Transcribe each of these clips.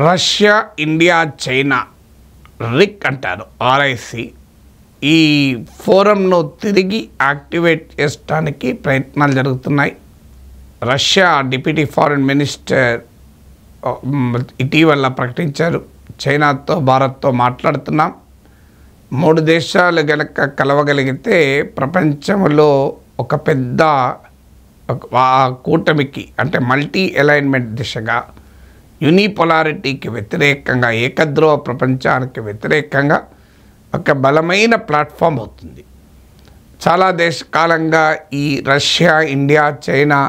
Russia, India, China రిక్ అంటారు ఆర్ఐసి ఈ ఫోరంను తిరిగి యాక్టివేట్ చేయడానికి ప్రయత్నాలు జరుగుతున్నాయి. రష్యా డిప్యూటీ ఫారిన్ మినిస్టర్ ఇటీవల ప్రకటించారు, చైనాతో భారత్తో మాట్లాడుతున్నాం, 3 దేశాలు గనక కలవగలిగితే ప్రపంచంలో ఒక పెద్ద కూటమికి అంటే మల్టీ అలైన్మెంట్ దిశగా యూనిపోలారిటీకి వ్యతిరేకంగా ఏకధ్రువ ప్రపంచానికి వ్యతిరేకంగా ఒక బలమైన ప్లాట్ఫామ్ అవుతుంది. చాలా కాలంగా ఈ రష్యా, ఇండియా, చైనా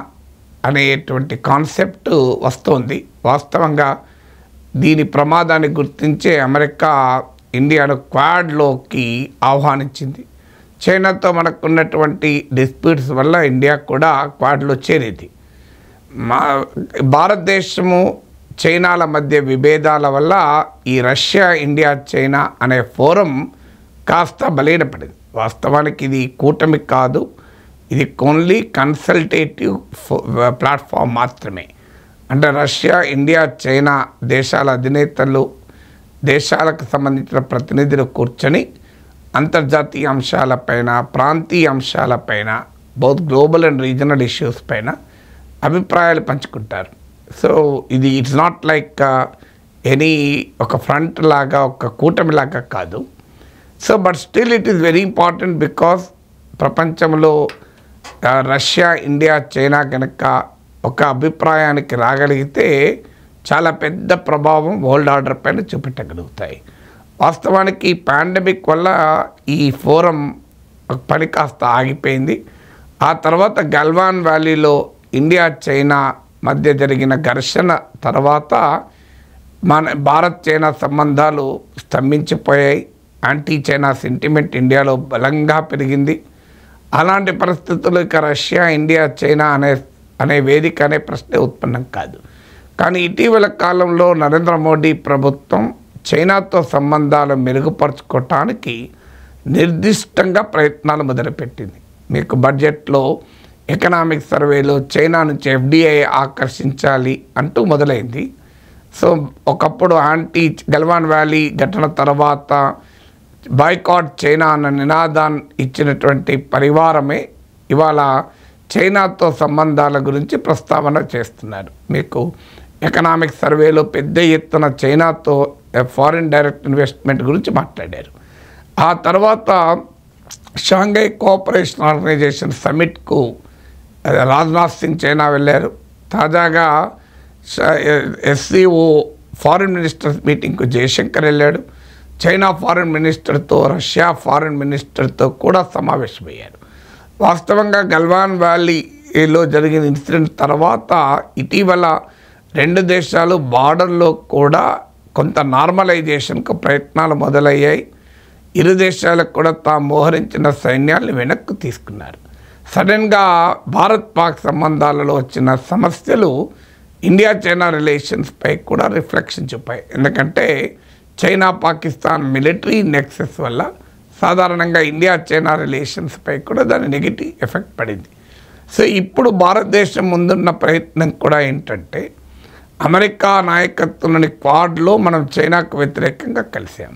అనేటువంటి కాన్సెప్ట్ వస్తుంది. వాస్తవంగా దీని ప్రమాదాన్ని గుర్తించే అమెరికా ఇండియాను క్వాడ్లోకి ఆహ్వానించింది. చైనాతో మనకున్నటువంటి డిస్ప్యూట్స్ వల్ల ఇండియా కూడా క్వాడ్లో చేరేది. భారతదేశము చైనాల మధ్య విభేదాల వల్ల ఈ రష్యా, ఇండియా, చైనా అనే ఫోరం కాస్త బలహీనపడింది. వాస్తవానికి ఇది కూటమి కాదు, ఇది ఓన్లీ కన్సల్టేటివ్ ప్లాట్ఫామ్ మాత్రమే. అంటే రష్యా, ఇండియా, చైనా దేశాల అధినేతలు, దేశాలకు సంబంధించిన ప్రతినిధులు కూర్చొని అంతర్జాతీయ అంశాలపైన, ప్రాంతీయ అంశాలపైన, బౌత్ గ్లోబల్ అండ్ రీజనల్ ఇష్యూస్ పైన అభిప్రాయాలు పంచుకుంటారు. సో ఇది ఇట్స్ నాట్ లైక్ ఎనీ ఒక ఫ్రంట్ లాగా, ఒక కూటమి లాగా కాదు. So but still it is very important because ప్రపంచంలో రష్యా, ఇండియా, చైనా కనుక ఒక అభిప్రాయానికి రాగలిగితే చాలా పెద్ద ప్రభావం వరల్డ్ ఆర్డర్ పైన చూపెట్టగలుగుతాయి. వాస్తవానికి పాండమిక్ వల్ల ఈ ఫోరం పని కాస్త ఆగిపోయింది. ఆ తర్వాత గల్వాన్ వ్యాలీలో ఇండియా, చైనా మధ్య జరిగిన ఘర్షణ తర్వాత మన భారత్, చైనా సంబంధాలు స్తంభించిపోయాయి. యాంటీ చైనా సెంటిమెంట్ ఇండియాలో బలంగా పెరిగింది. అలాంటి పరిస్థితుల్లో ఇక రష్యా, ఇండియా, చైనా అనే వేదిక అనే ప్రశ్నే ఉత్పన్నం కాదు. కానీ ఇటీవల కాలంలో నరేంద్ర మోడీ ప్రభుత్వం చైనాతో సంబంధాలు మెరుగుపరుచుకోవటానికి నిర్దిష్టంగా ప్రయత్నాలు మొదలుపెట్టింది. మీకు బడ్జెట్లో ఎకనామిక్ సర్వేలో చైనా నుంచి FDI ఆకర్షించాలి అంటూ మొదలైంది. సో ఒకప్పుడు గల్వాన్ వ్యాలీ ఘటన తర్వాత బాయ్కాట్ చైనా అన్న నినాదాన్ని ఇచ్చినటువంటి పరివారమే ఇవాళ చైనాతో సంబంధాల గురించి ప్రస్తావన చేస్తున్నారు. మీకు ఎకనామిక్ సర్వేలో పెద్ద ఎత్తున చైనాతో ఫారిన్ డైరెక్ట్ ఇన్వెస్ట్మెంట్ గురించి మాట్లాడారు. ఆ తర్వాత షాంఘై కోఆపరేషన్ ఆర్గనైజేషన్ సమిట్కు రాజ్నాథ్ సింగ్ చైనా వెళ్ళారు. తాజాగా SCO ఫారిన్ మినిస్టర్స్ మీటింగ్కు జయశంకర్ వెళ్ళాడు. చైనా ఫారిన్ మినిస్టర్తో, రష్యా ఫారిన్ మినిస్టర్తో కూడా సమావేశమయ్యారు. వాస్తవంగా గల్వాన్ వ్యాలీలో జరిగిన ఇన్సిడెంట్ తర్వాత ఇటీవల 2 దేశాలు బార్డర్లో కూడా కొంత నార్మలైజేషన్కు ప్రయత్నాలు మొదలయ్యాయి. ఇరు దేశాలకు కూడా తాము మోహరించిన సైన్యాలను వెనక్కు తీసుకున్నారు. సడన్గా భారత్ పాక్ సంబంధాలలో వచ్చిన సమస్యలు ఇండియా, చైనా రిలేషన్స్పై కూడా రిఫ్లెక్షన్ చూపాయి. ఎందుకంటే చైనా, పాకిస్తాన్ మిలిటరీ నెక్సెస్ వల్ల సాధారణంగా ఇండియా, చైనా రిలేషన్స్పై కూడా దాని నెగిటివ్ ఎఫెక్ట్ పడింది. సో ఇప్పుడు భారతదేశం ముందున్న ప్రయత్నం కూడా ఏంటంటే అమెరికా నాయకత్వంలోని క్వాడ్లో మనం చైనాకు వ్యతిరేకంగా కలిసాం.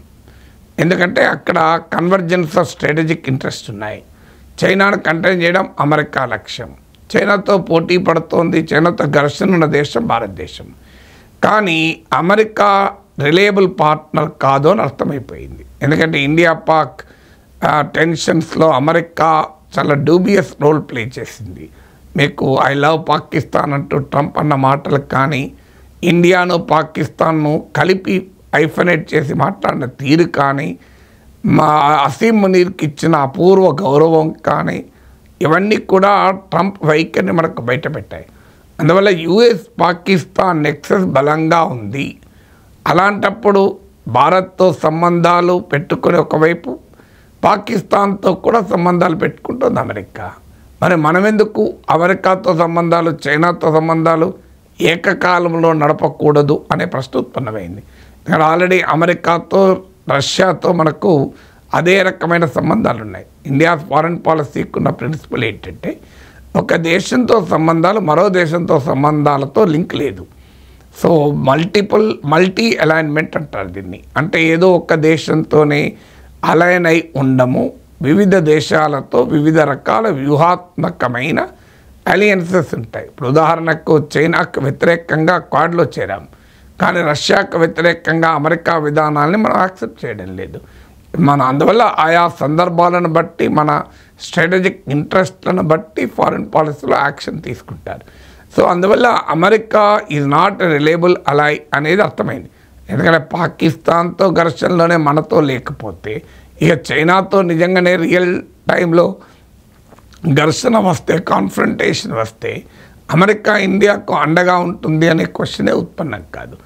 ఎందుకంటే అక్కడ కన్వర్జెన్స్ ఆఫ్ స్ట్రాటజిక్ ఇంట్రెస్ట్ ఉన్నాయి. చైనాను కంటైన్ చేయడం అమెరికా లక్ష్యం. చైనాతో పోటీ పడుతోంది, చైనాతో ఘర్షణ ఉన్న దేశం భారతదేశం. కానీ అమెరికా రిలయబుల్ పార్ట్నర్ కాదు అని అర్థమైపోయింది. ఎందుకంటే ఇండియా పాక్ టెన్షన్స్లో అమెరికా చాలా డూబియస్ రోల్ ప్లే చేసింది. మీకు ఐ లవ్ పాకిస్తాన్ అంటూ ట్రంప్ అన్న మాటలు కానీ, ఇండియాను పాకిస్తాన్ను కలిపి ఐఫనేట్ చేసి మాట్లాడిన తీరు కానీ, మా అసీం మునీర్కి ఇచ్చిన అపూర్వ గౌరవం కానీ, ఇవన్నీ కూడా ట్రంప్ వైఖరిని మనకు బయటపెట్టాయి. అందువల్ల US పాకిస్తాన్ నెక్సెస్ బలంగా ఉంది. అలాంటప్పుడు భారత్తో సంబంధాలు పెట్టుకుని ఒకవైపు పాకిస్తాన్తో కూడా సంబంధాలు పెట్టుకుంటుంది అమెరికా. మరి మనమెందుకు అమెరికాతో సంబంధాలు, చైనాతో సంబంధాలు ఏకకాలంలో నడపకూడదు అనే ప్రశ్న ఉత్పన్నమైంది. ఇక్కడ ఆల్రెడీ అమెరికాతో, రష్యాతో మనకు అదే రకమైన సంబంధాలు ఉన్నాయి. ఇండియా ఫారెన్ పాలసీకి ఉన్న ప్రిన్సిపల్ ఏంటంటే ఒక దేశంతో సంబంధాలు మరో దేశంతో సంబంధాలతో లింక్ లేదు. సో మల్టీ అలైన్మెంట్ అంటారు దీన్ని. అంటే ఏదో ఒక్క దేశంతోనే అలైన్ అయి ఉండము, వివిధ దేశాలతో వివిధ రకాల వ్యూహాత్మకమైన అలియన్సెస్ ఉంటాయి. ఇప్పుడు ఉదాహరణకు చైనాకు వ్యతిరేకంగా క్వాడ్లో చేరాం, కానీ రష్యాకు వ్యతిరేకంగా అమెరికా విధానాలని మనం యాక్సెప్ట్ చేయడం లేదు. అందువల్ల ఆయా సందర్భాలను బట్టి మన స్ట్రాటజిక్ ఇంట్రెస్ట్లను బట్టి ఫారిన్ పాలసీలో యాక్షన్ తీసుకుంటారు. సో అందువల్ల America is not a reliable ally అనేది అర్థమైంది. ఎందుకంటే పాకిస్తాన్తో ఘర్షణలోనే మనతో లేకపోతే ఇక చైనాతో నిజంగానే రియల్ టైంలో ఘర్షణ వస్తే, కాన్ఫ్రంటేషన్ వస్తే అమెరికా ఇండియాకు అండగా ఉంటుంది అనే క్వశ్చనే ఉత్పన్నం కాదు.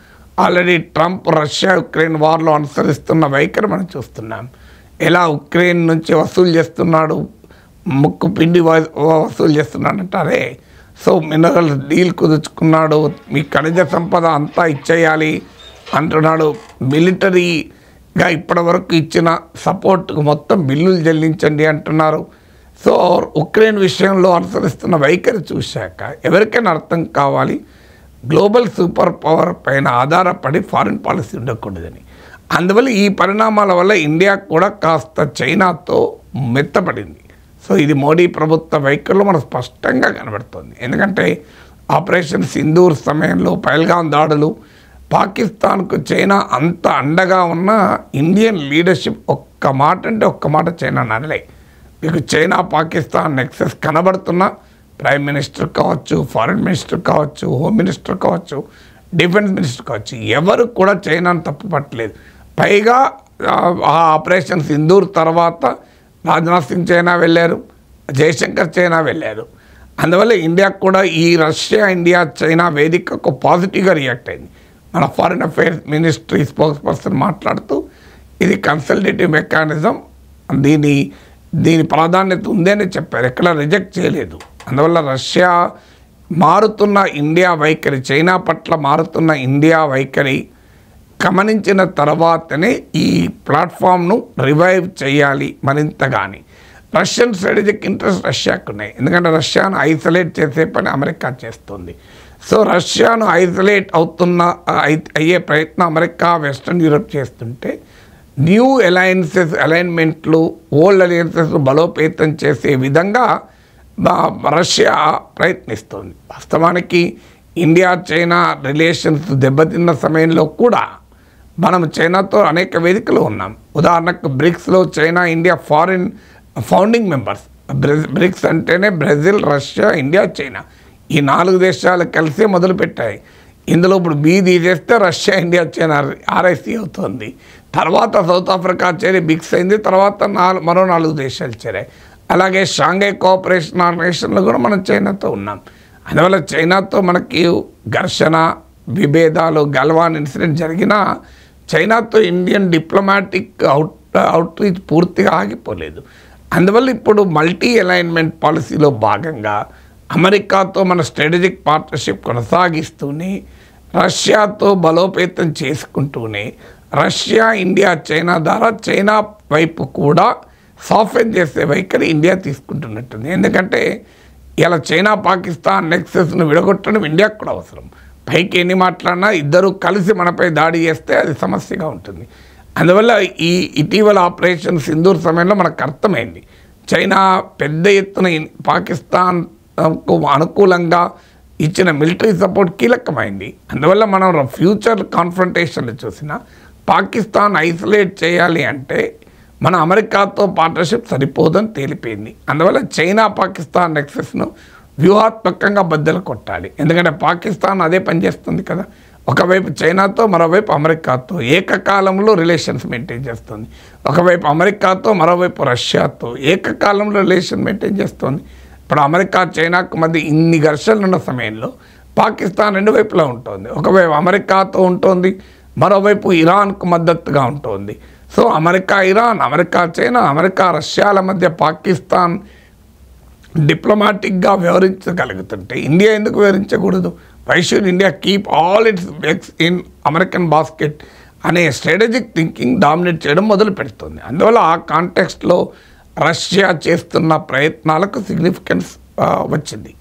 ఆల్రెడీ ట్రంప్ రష్యా ఉక్రెయిన్ వార్లో అనుసరిస్తున్న వైఖరి మనం చూస్తున్నాం. ఎలా ఉక్రెయిన్ నుంచి వసూలు చేస్తున్నాడు, ముక్కు పిండి వసూలు చేస్తున్నాడు అంటారే. సో మినరల్ డీల్ కుదుర్చుకున్నాడు, మీ ఖనిజ సంపద అంతా ఇచ్చేయాలి అంటున్నాడు. మిలిటరీగా ఇప్పటి వరకు ఇచ్చిన సపోర్ట్కు మొత్తం బిల్లులు చెల్లించండి అంటున్నారు. సో ఉక్రెయిన్ విషయంలో అనుసరిస్తున్న వైఖరి చూశాక ఎవరికైనా అర్థం కావాలి, గ్లోబల్ సూపర్ పవర్ పైన ఆధారపడి ఫారిన్ పాలసీ ఉండకూడదని. అందువల్ల ఈ పరిణామాల వల్ల ఇండియా కూడా కాస్త చైనాతో మెత్తపడింది. సో ఇది మోడీ ప్రభుత్వ వైఖరిలో మనకు స్పష్టంగా కనబడుతుంది. ఎందుకంటే ఆపరేషన్ సింధూర్ సమయంలో పహల్గాం దాడులు, పాకిస్తాన్కు చైనా అంత అండగా ఉన్న ఇండియన్ లీడర్షిప్ ఒక్క మాట అంటే ఒక్క మాట చైనా అనలే. మీకు చైనా పాకిస్తాన్ నెక్సెస్ కనబడుతున్న ప్రైమ్ మినిస్టర్ కావచ్చు, ఫారిన్ మినిస్టర్ కావచ్చు, హోమ్ మినిస్టర్ కావచ్చు, డిఫెన్స్ మినిస్టర్ కావచ్చు, ఎవరు కూడా చైనాను తప్పు పట్టలేదు. పైగా ఆ ఆపరేషన్ సింధూర్ తర్వాత రాజ్నాథ్ సింగ్ చైనా వెళ్ళారు, జయశంకర్ చైనా వెళ్ళారు. అందువల్ల ఇండియా కూడా ఈ రష్యా ఇండియా చైనా వేదికకు పాజిటివ్గా రియాక్ట్ అయింది. మన foreign affairs ministry spokes person మాట్లాడుతూ ఇది కన్సల్టేటివ్ మెకానిజం, దీని ప్రాధాన్యత ఉందని చెప్పారు, ఎక్కడ రిజెక్ట్ చేయలేదు. అందువల్ల రష్యా మారుతున్న ఇండియా వైఖరి, చైనా పట్ల మారుతున్న ఇండియా వైఖరి గమనించిన తర్వాతనే ఈ ప్లాట్ఫామ్ను రివైవ్ చేయాలి మరింతగాని. రష్యన్ స్ట్రాటజిక్ ఇంట్రెస్ట్ రష్యాకు ఉన్నాయి, ఎందుకంటే రష్యాను ఐసోలేట్ చేసే పని అమెరికా చేస్తుంది. సో రష్యాను ఐసోలేట్ అయ్యే ప్రయత్నం అమెరికా, వెస్ట్రన్ యూరప్ చేస్తుంటే న్యూ అలైన్మెంట్లు, ఓల్డ్ అలయన్సెస్ బలోపేతం చేసే విధంగా రష్యా ప్రయత్నిస్తుంది. వాస్తవానికి ఇండియా చైనా రిలేషన్స్ దెబ్బతిన్న సమయంలో కూడా మనం చైనాతో అనేక వేదికలు ఉన్నాం. ఉదాహరణకు బ్రిక్స్లో China India founding members. BRICS అంటేనే బ్రెజిల్, రష్యా, ఇండియా, చైనా, ఈ 4 దేశాలు కలిసే మొదలుపెట్టాయి. ఇందులో ఇప్పుడు బీ తీసేస్తే రష్యా, ఇండియా, చైనా ఆర్ఐసి అవుతుంది. తర్వాత సౌత్ ఆఫ్రికా చేరి బిక్స్ అయింది, తర్వాత మరో 4 దేశాలు చేరాయి. అలాగే షాంఘై కోఆపరేషన్ ఆర్గనైజేషన్లో కూడా మనం చైనాతో ఉన్నాం. అందువల్ల చైనాతో మనకి ఘర్షణ, విభేదాలు, గల్వాన్ ఇన్సిడెంట్ జరిగినా చైనాతో ఇండియన్ డిప్లొమాటిక్ అవుట్రీచ్ పూర్తిగా ఆగిపోలేదు. అందువల్ల ఇప్పుడు మల్టీ అలైన్మెంట్ పాలసీలో భాగంగా అమెరికాతో మన స్ట్రాటజిక్ పార్ట్నర్షిప్ కొనసాగిస్తూనే, రష్యాతో బలోపేతం చేసుకుంటూనే, రష్యా, ఇండియా, చైనా ద్వారా చైనా వైపు కూడా సాఫ్ట్వేర్ చేసే వైఖరి ఇండియా తీసుకుంటున్నట్టుంది. ఎందుకంటే ఇలా చైనా పాకిస్తాన్ నెక్సెస్ను విడగొట్టడం ఇండియాకు కూడా అవసరం. పైకి ఎన్ని మాట్లాడినా ఇద్దరు కలిసి మనపై దాడి చేస్తే అది సమస్యగా ఉంటుంది. అందువల్ల ఈ ఇటీవల ఆపరేషన్ సింధూర్ సమయంలో మనకు అర్థమైంది, చైనా పెద్ద ఎత్తున పాకిస్తాన్కు అనుకూలంగా ఇచ్చిన మిలిటరీ సపోర్ట్ కీలకమైంది. అందువల్ల మనం ఫ్యూచర్ కాన్ఫ్రంటేషన్లు చూసినా పాకిస్తాన్ ఐసోలేట్ చేయాలి అంటే మన అమెరికాతో పార్ట్నర్షిప్ సరిపోదని తేలిపోయింది. అందువల్ల చైనా పాకిస్తాన్ నెక్సెస్ను వ్యూహాత్మకంగా బద్దలు కొట్టాలి. ఎందుకంటే పాకిస్తాన్ అదే పనిచేస్తుంది కదా, ఒకవైపు చైనాతో, మరోవైపు అమెరికాతో ఏకకాలంలో రిలేషన్స్ మెయింటైన్ చేస్తుంది. ఒకవైపు అమెరికాతో, మరోవైపు రష్యాతో ఏకకాలంలో రిలేషన్ మెయింటైన్ చేస్తుంది. ఇప్పుడు అమెరికా చైనాకు మధ్య ఇన్ని ఘర్షణలు ఉన్న సమయంలో పాకిస్తాన్ 2 వైపులా ఉంటుంది. ఒకవైపు అమెరికాతో ఉంటుంది, మరోవైపు ఇరాన్కు మద్దతుగా ఉంటుంది. So America Iran, America China, America రష్యాల మధ్య పాకిస్తాన్ డిప్లొమాటిక్గా వ్యవహరించగలుగుతుంటే ఇండియా ఎందుకు వ్యవహరించకూడదు? Why should India keep all its eggs in American basket అనే స్ట్రాటజిక్ థింకింగ్ డామినేట్ చేయడం మొదలు పెడుతుంది. అందువల్ల ఆ కాంటెక్స్ట్లో రష్యా చేస్తున్న ప్రయత్నాలకు సిగ్నిఫికెన్స్ వచ్చింది.